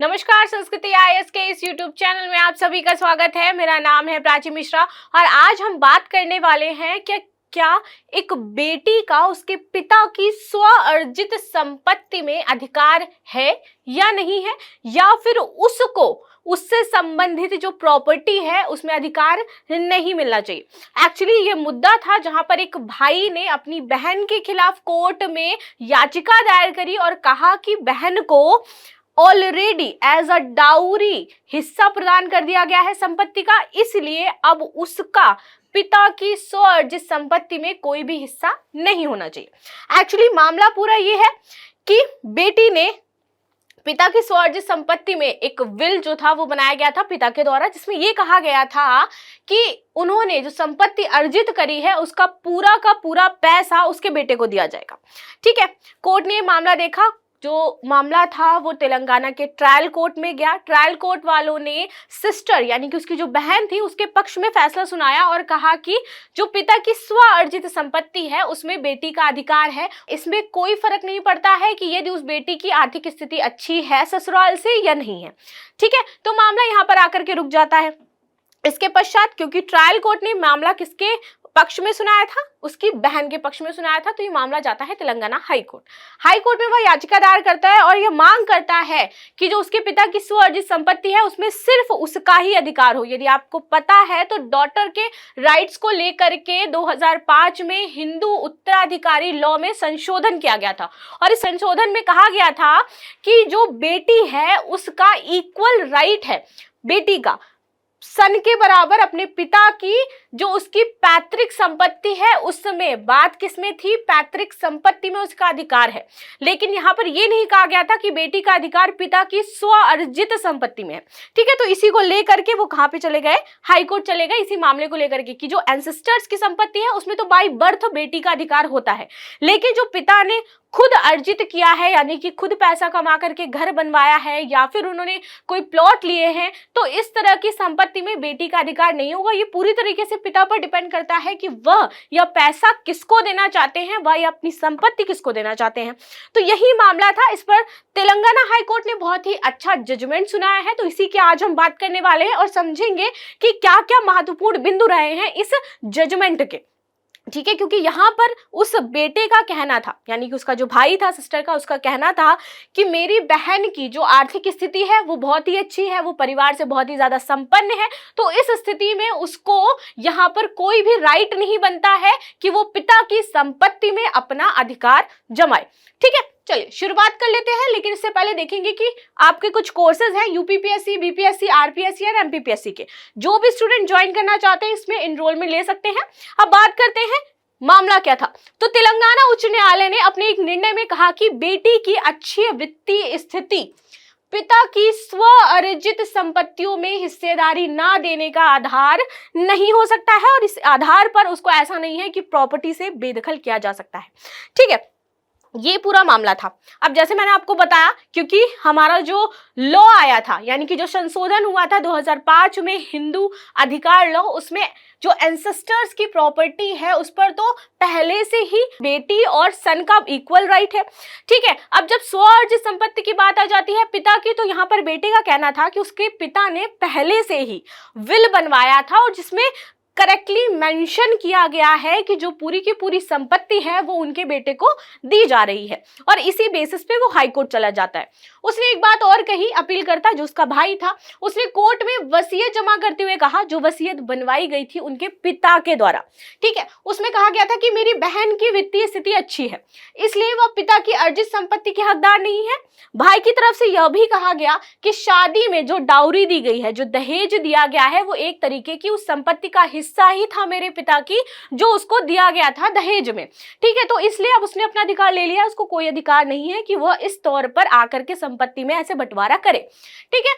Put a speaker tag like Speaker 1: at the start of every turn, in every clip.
Speaker 1: नमस्कार, संस्कृति आईएएस के इस YouTube चैनल में आप सभी का स्वागत है। मेरा नाम है प्राची मिश्रा और आज हम बात करने वाले हैं कि क्या एक बेटी का उसके पिता की स्व अर्जित संपत्ति में अधिकार है या नहीं है, या फिर उसको उससे संबंधित जो प्रॉपर्टी है उसमें अधिकार नहीं मिलना चाहिए। एक्चुअली ये मुद्दा था जहां पर एक भाई ने अपनी बहन के खिलाफ कोर्ट में याचिका दायर करी और कहा कि बहन को ऑलरेडी एज अ डाउरी हिस्सा प्रदान कर दिया गया है संपत्ति का, इसलिए अब उसका पिता की स्व अर्जित संपत्ति में कोई भी हिस्सा नहीं होना चाहिए। एक्चुअली मामला पूरा ये है कि बेटी ने पिता की स्व अर्जित संपत्ति में एक विल जो था वो बनाया गया था पिता के द्वारा, जिसमें ये कहा गया था कि उन्होंने जो संपत्ति अर्जित करी है उसका पूरा का पूरा पैसा उसके बेटे को दिया जाएगा। ठीक है, कोर्ट ने ये मामला देखा। जो मामला था वो तेलंगाना के ट्रायल कोर्ट में गया। ट्रायल कोर्ट वालों ने सिस्टर यानी कि उसकी जो बहन थी उसके पक्ष में फैसला सुनाया और कहा कि जो पिता की स्व अर्जित संपत्ति है उसमें बेटी का अधिकार है। इसमें कोई फर्क नहीं पड़ता है कि यदि उस बेटी की आर्थिक स्थिति अच्छी है ससुराल से या नहीं है। ठीक है, तो मामला यहाँ पर आकर के रुक जाता है। इसके पश्चात क्योंकि ट्रायल कोर्ट ने मामला किसके पक्ष में सुनाया था, उसकी बहन के पक्ष में सुनाया था, तो ये मामला जाता है Telangana high court. High court में वह याचिका दायर करता है और यह मांग करता है कि जो उसके पिता की स्व अर्जित संपत्ति है उसमें सिर्फ उसका ही अधिकार हो। यदि आपको पता है तो डॉटर के राइट्स को लेकर के 2005 में हिंदू उत्तराधिकारी लॉ में संशोधन किया गया था और इस संशोधन में कहा गया था कि जो बेटी है उसका इक्वल राइट है, बेटी का सन के बराबर अपने पिता की जो उसकी पैतृक संपत्ति है उसमें, बात किसमें थी, पैतृक संपत्ति में उसका अधिकार है। लेकिन यहाँ पर यह नहीं कहा गया था कि बेटी का अधिकार पिता की स्व अर्जित संपत्ति में है। ठीक है, तो इसी को लेकर के वो कहाँ पे चले गए, हाई कोर्ट चले गए, इसी मामले को लेकर के कि जो एंसेस्टर्स की संपत्ति है उसमें तो बाय बर्थ बेटी का अधिकार होता है, लेकिन जो पिता ने खुद अर्जित किया है यानी कि खुद पैसा कमा करके घर बनवाया है या फिर उन्होंने कोई प्लॉट लिए हैं, तो इस तरह की संपत्ति में बेटी का अधिकार नहीं होगा। ये पूरी तरीके से पिता पर डिपेंड करता है कि वह यह पैसा किसको देना चाहते हैं, वह या अपनी संपत्ति किसको देना चाहते हैं। तो यही मामला था। इस पर तेलंगाना हाई कोर्ट ने बहुत ही अच्छा जजमेंट सुनाया है, तो इसी की आज हम बात करने वाले हैं और समझेंगे कि क्या क्या महत्वपूर्ण बिंदु रहे हैं इस जजमेंट के। ठीक है, क्योंकि यहाँ पर उस बेटे का कहना था, यानी कि उसका जो भाई था सिस्टर का, उसका कहना था कि मेरी बहन की जो आर्थिक स्थिति है वो बहुत ही अच्छी है, वो परिवार से बहुत ही ज्यादा संपन्न है, तो इस स्थिति में उसको यहाँ पर कोई भी राइट नहीं बनता है कि वो पिता की संपत्ति में अपना अधिकार जमाए। ठीक है, चलिए शुरुआत कर लेते हैं, लेकिन इससे पहले देखेंगे कि आपके कुछ कोर्सेज हैं यूपीपीएससी, बीपीएससी, आरपीएससी और एमपीपीएससी के। जो भी स्टूडेंट ज्वाइन करना चाहते हैं इसमें एनरोलमेंट ले सकते हैं। अब बात करते हैं मामला क्या था। तो तेलंगाना उच्च न्यायालय ने अपने एक निर्णय में कहा कि बेटी की अच्छी वित्तीय स्थिति पिता की स्व अर्जित संपत्तियों में हिस्सेदारी ना देने का आधार नहीं हो सकता है और इस आधार पर उसको ऐसा नहीं है कि प्रॉपर्टी से बेदखल किया जा सकता है। ठीक है, ये पूरा मामला था। अब जैसे मैंने आपको बताया, क्योंकि हमारा जो लॉ आया था यानी कि जो संशोधन हुआ था 2005 में हिंदू अधिकार लॉ, उसमें जो एंसेस्टर्स की प्रॉपर्टी है उस पर तो पहले से ही बेटी और सन का इक्वल राइट है। ठीक है, अब जब स्व अर्जित संपत्ति की बात आ जाती है पिता की, तो यहाँ पर बेटे का कहना था कि उसके पिता ने पहले से ही विल बनवाया था और जिसमें करेक्टली मेंशन किया गया है कि जो पूरी की पूरी संपत्ति है वो उनके बेटे को दी जा रही है और इसी बेसिस पे वो हाई कोर्ट चला जाता है। उसने एक बात और कही, अपील करता जो उसका भाई था, उसने कोर्ट में वसीयत जमा करते हुए कहा, जो वसीयत बनवाई गई थी उनके पिता के द्वारा। ठीक है, उसमें कहा गया था कि मेरी बहन की वित्तीय स्थिति अच्छी है इसलिए वह पिता की अर्जित संपत्ति के हकदार नहीं है। भाई की तरफ से यह भी कहा गया कि शादी में जो डाउरी दी गई है, जो दहेज दिया गया है, वो एक तरीके की उस संपत्ति का हिस्सा ही था मेरे पिता की, जो उसको दिया गया था दहेज में। ठीक है, तो इसलिए अब उसने अपना अधिकार ले लिया, उसको कोई अधिकार नहीं है कि वह इस तौर पर आकर के संपत्ति में ऐसे बंटवारा करे। ठीक है,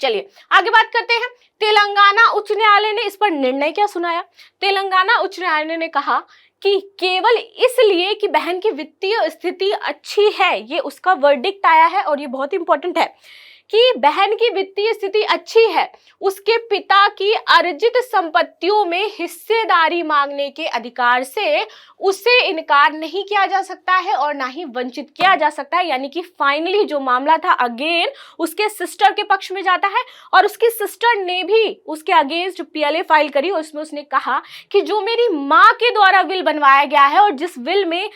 Speaker 1: चलिए आगे बात करते हैं। तेलंगाना उच्च न्यायालय ने इस पर निर्णय क्या सुनाया। तेलंगाना उच्च न्यायालय ने कहा कि केवल इसलिए कि बहन की वित्तीय स्थिति अच्छी है, ये उसका वर्डिक्ट आया है और ये बहुत इंपॉर्टेंट है कि बहन की वित्तीय स्थिति अच्छी है, उसके पिता की अर्जित संपत्तियों में हिस्सेदारी मांगने के अधिकार से उसे इनकार नहीं किया जा सकता है और ना ही वंचित किया जा सकता है। यानी कि फाइनली जो मामला था अगेन उसके सिस्टर के पक्ष में जाता है और उसकी सिस्टर ने भी उसके अगेंस्ट पीएलए फाइल करी और उसमें उसने कहा कि जो मेरी मां के द्वारा विल बनवाया गया है और जिस विल में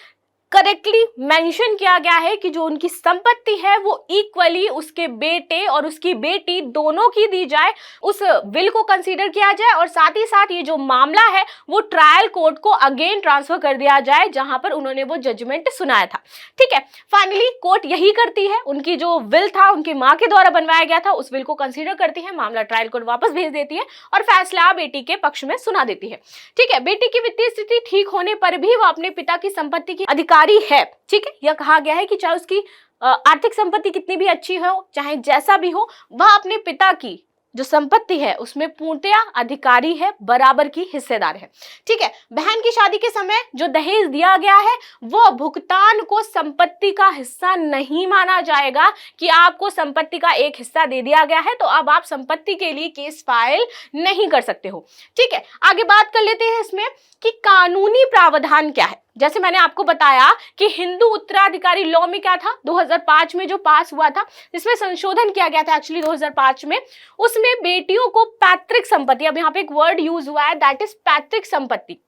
Speaker 1: करेक्टली मेंशन किया गया है कि जो उनकी संपत्ति है वो इक्वली उसके बेटे और उसकी बेटी दोनों की दी जाए, उस विल को कंसीडर किया जाए और साथ ही साथ ये जो मामला है वो ट्रायल कोर्ट को अगेन ट्रांसफर कर दिया जाए जहां पर उन्होंने वो जजमेंट सुनाया था। ठीक है, फाइनली कोर्ट यही करती है, उनकी जो विल था उनकी मां के द्वारा बनवाया गया था उस विल को कंसीडर करती है, मामला ट्रायल कोर्ट वापस भेज देती है और फैसला बेटी के पक्ष में सुना देती है। ठीक है, बेटी की वित्तीय स्थिति ठीक होने पर भी वो अपने पिता की संपत्ति की अधिकारी है। ठीक है, यह कहा गया है कि चाहे उसकी आर्थिक संपत्ति कितनी भी अच्छी हो, चाहे जैसा भी हो, वह अपने पिता की जो संपत्ति है उसमें पूर्णतया अधिकारी है, बराबर की हिस्सेदार है। ठीक है, बहन की शादी के समय जो दहेज दिया गया है वो भुगतान को संपत्ति का हिस्सा नहीं माना जाएगा कि आपको संपत्ति का एक हिस्सा दे दिया गया है तो अब आप संपत्ति के लिए केस फाइल नहीं कर सकते हो। ठीक है, आगे बात कर लेते हैं इसमें कि कानूनी प्रावधान क्या है। जैसे मैंने आपको बताया कि हिंदू उत्तराधिकारी लॉ में क्या था 2005 में जो पास हुआ था, जिसमें संशोधन किया गया था एक्चुअली 2005 में, उसमें बेटियों को पैतृक संपत्ति, अब यहाँ पे एक वर्ड यूज हुआ है दैट इज पैतृक संपत्ति,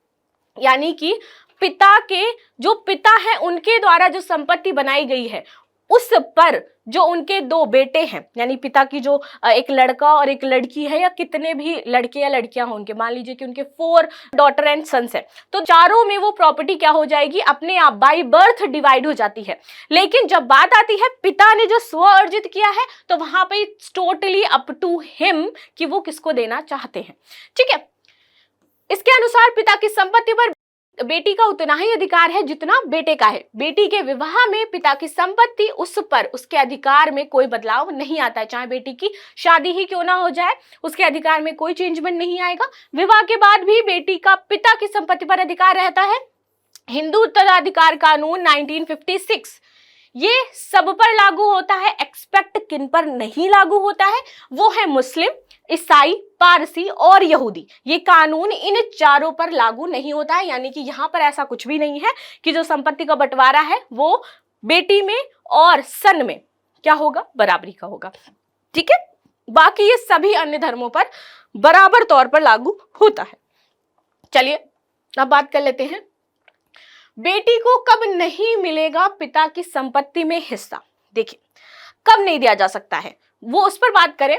Speaker 1: यानी कि पिता के जो पिता है उनके द्वारा जो संपत्ति बनाई गई है उस पर जो उनके दो बेटे हैं, यानी पिता की जो एक लड़का और एक लड़की है या कितने भी लड़के या लड़कियां होंगे, मान लीजिए कि उनके 4 डॉटर एंड सन्स है, तो चारों में वो प्रॉपर्टी क्या हो जाएगी, अपने आप बाय बर्थ डिवाइड हो जाती है। लेकिन जब बात आती है पिता ने जो स्व अर्जित किया है तो वहां पे टोटली अप टू हिम कि वो किसको देना चाहते हैं। ठीक है, इसके अनुसार पिता की संपत्ति पर बेटी का उतना ही अधिकार है जितना बेटे का है। बेटी के विवाह में पिता की संपत्ति उस पर उसके अधिकार में कोई बदलाव नहीं आता है, चाहे बेटी की शादी ही क्यों ना हो जाए उसके अधिकार में कोई चेंजमेंट नहीं आएगा। विवाह के बाद भी बेटी का पिता की संपत्ति पर अधिकार रहता है। हिंदू उत्तराधिकार कानून 1956 ये सब पर लागू होता है, एक्सपेक्ट किन पर नहीं लागू होता है, वो है मुस्लिम, ईसाई, पारसी और यहूदी। ये कानून इन चारों पर लागू नहीं होता है, यानी कि यहां पर ऐसा कुछ भी नहीं है कि जो संपत्ति का बंटवारा है वो बेटी में और सन में क्या होगा, बराबरी का होगा। ठीक है, बाकी ये सभी अन्य धर्मों पर बराबर तौर पर लागू होता है। चलिए अब बात कर लेते हैं बेटी को कब नहीं मिलेगा पिता की संपत्ति में हिस्सा। देखिए कब नहीं दिया जा सकता है वो उस पर बात करें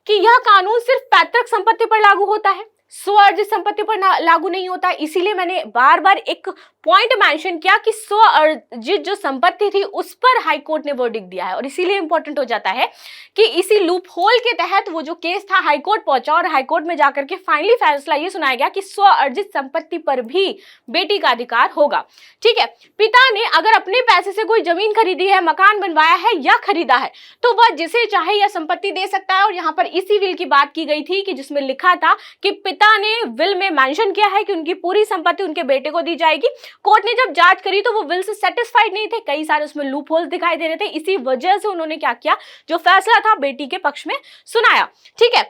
Speaker 1: कि यह कानून सिर्फ पैतृक संपत्ति पर लागू होता है, स्वअर्जित संपत्ति पर लागू नहीं होता। इसीलिए मैंने बार बार एक पॉइंट मेंशन किया कि स्वअर्जित जो संपत्ति थी उस पर हाई कोर्ट ने वर्डिक्ट दिया है और इसीलिए इंपॉर्टेंट हो जाता है कि इसी लूप होल के तहत वो जो केस था हाई कोर्ट पहुंचा और हाई कोर्ट में जाकर के फाइनली फैसला ये सुनाया गया कि स्वअर्जित संपत्ति पर भी बेटी का अधिकार होगा। ठीक है, पिता ने अगर अपने पैसे से कोई जमीन खरीदी है, मकान बनवाया है या खरीदा है तो वह जिसे चाहे यह संपत्ति दे सकता है। और यहाँ पर इसी विल की बात की गई थी कि जिसमें लिखा था कि पिता ने विल में मेंशन किया है कि उनकी पूरी संपत्ति उनके बेटे को दी जाएगी। कोर्ट ने जब जांच करी तो वो विल से सेटिस्फाइड नहीं थे, कई सारे उसमें लूप होल्स दिखाई दे रहे थे, इसी वजह से उन्होंने क्या किया, जो फैसला था बेटी के पक्ष में सुनाया। ठीक है,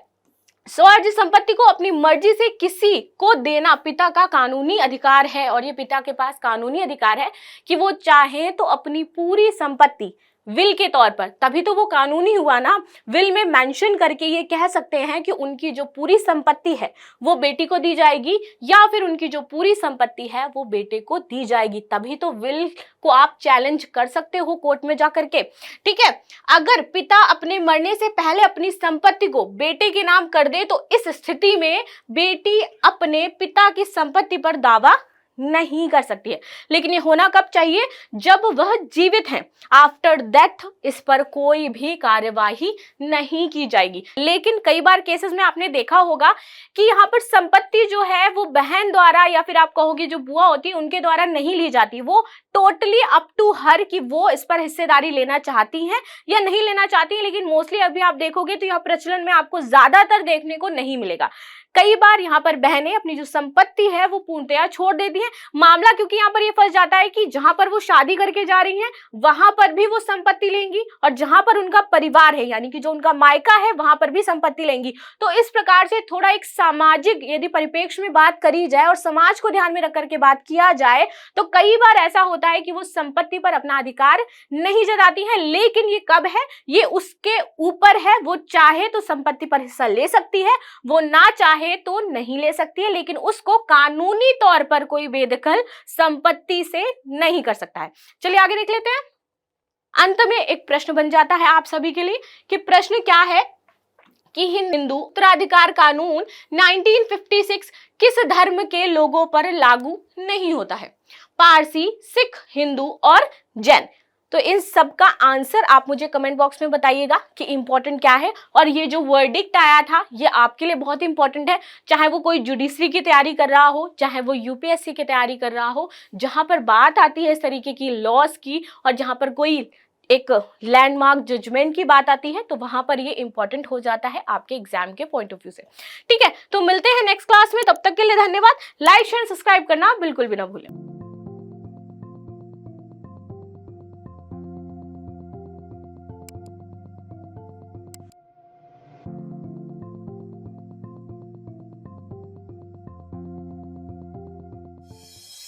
Speaker 1: स्वअर्जित संपत्ति को अपनी मर्जी से किसी को देना पिता का कानूनी अधिकार है और ये पिता के पास कानूनी अधिकार है कि वो चाहे तो अपनी पूरी संपत्ति विल के तौर पर, तभी तो वो कानूनी हुआ ना, विल में मेंशन करके ये कह सकते हैं कि उनकी जो पूरी संपत्ति है वो बेटी को दी जाएगी या फिर उनकी जो पूरी संपत्ति है वो बेटे को दी जाएगी, तभी तो विल को आप चैलेंज कर सकते हो कोर्ट में जाकर के। ठीक है, अगर पिता अपने मरने से पहले अपनी संपत्ति को बेटे के नाम कर दे तो इस स्थिति में बेटी अपने पिता की संपत्ति पर दावा नहीं कर सकती है। लेकिन ये होना कब चाहिए, जब वह जीवित हैं। आफ्टर डेथ इस पर कोई भी कार्यवाही नहीं की जाएगी। लेकिन कई बार केसेस में आपने देखा होगा कि यहाँ पर संपत्ति जो है वो बहन द्वारा या फिर आप कहोगे जो बुआ होती है उनके द्वारा नहीं ली जाती, वो टोटली अप टू हर कि वो इस पर हिस्सेदारी लेना चाहती हैं या नहीं लेना चाहती हैं। लेकिन मोस्टली अभी आप देखोगे तो यह प्रचलन में आपको ज्यादातर देखने को नहीं मिलेगा। कई बार यहाँ पर बहनें अपनी जो संपत्ति है वो पूर्णतया छोड़ देती हैं। मामला क्योंकि यहाँ पर ये फंस जाता है कि जहां पर वो शादी करके जा रही हैं वहां पर भी वो संपत्ति लेंगी और जहां पर उनका परिवार है यानी कि जो उनका मायका है वहां पर भी संपत्ति लेंगी। तो इस प्रकार से थोड़ा एक सामाजिक यदि परिप्रेक्ष्य में बात करी जाए और समाज को ध्यान में रख करके बात किया जाए तो कई बार ऐसा होता है कि वो संपत्ति पर अपना अधिकार नहीं जताती हैं। लेकिन ये कब है, ये उसके ऊपर है, वो चाहे तो संपत्ति पर हिस्सा ले सकती है, वो ना चाहे तो नहीं ले सकती है, लेकिन उसको कानूनी तौर पर कोई बेदखल संपत्ति से नहीं कर सकता है। चलिए आगे देख लेते हैं। अंत में एक प्रश्न बन जाता है आप सभी के लिए कि प्रश्न क्या है कि हिंदू उत्तराधिकार कानून 1956 किस धर्म के लोगों पर लागू नहीं होता है? पारसी, सिख, हिंदू और जैन। तो इन सब का आंसर आप मुझे कमेंट बॉक्स में बताइएगा कि इंपॉर्टेंट क्या है। और ये जो वर्डिक्ट आया था ये आपके लिए बहुत इंपॉर्टेंट है, चाहे वो कोई जुडिशरी की तैयारी कर रहा हो, चाहे वो यूपीएससी की तैयारी कर रहा हो, जहां पर बात आती है इस तरीके की लॉस की और जहां पर कोई एक लैंडमार्क जजमेंट की बात आती है तो वहां पर ये इंपॉर्टेंट हो जाता है आपके एग्जाम के पॉइंट ऑफ व्यू से। ठीक है, तो मिलते हैं नेक्स्ट क्लास में, तब तक के लिए धन्यवाद। लाइक शेयर सब्सक्राइब करना बिल्कुल भी ना भूलें।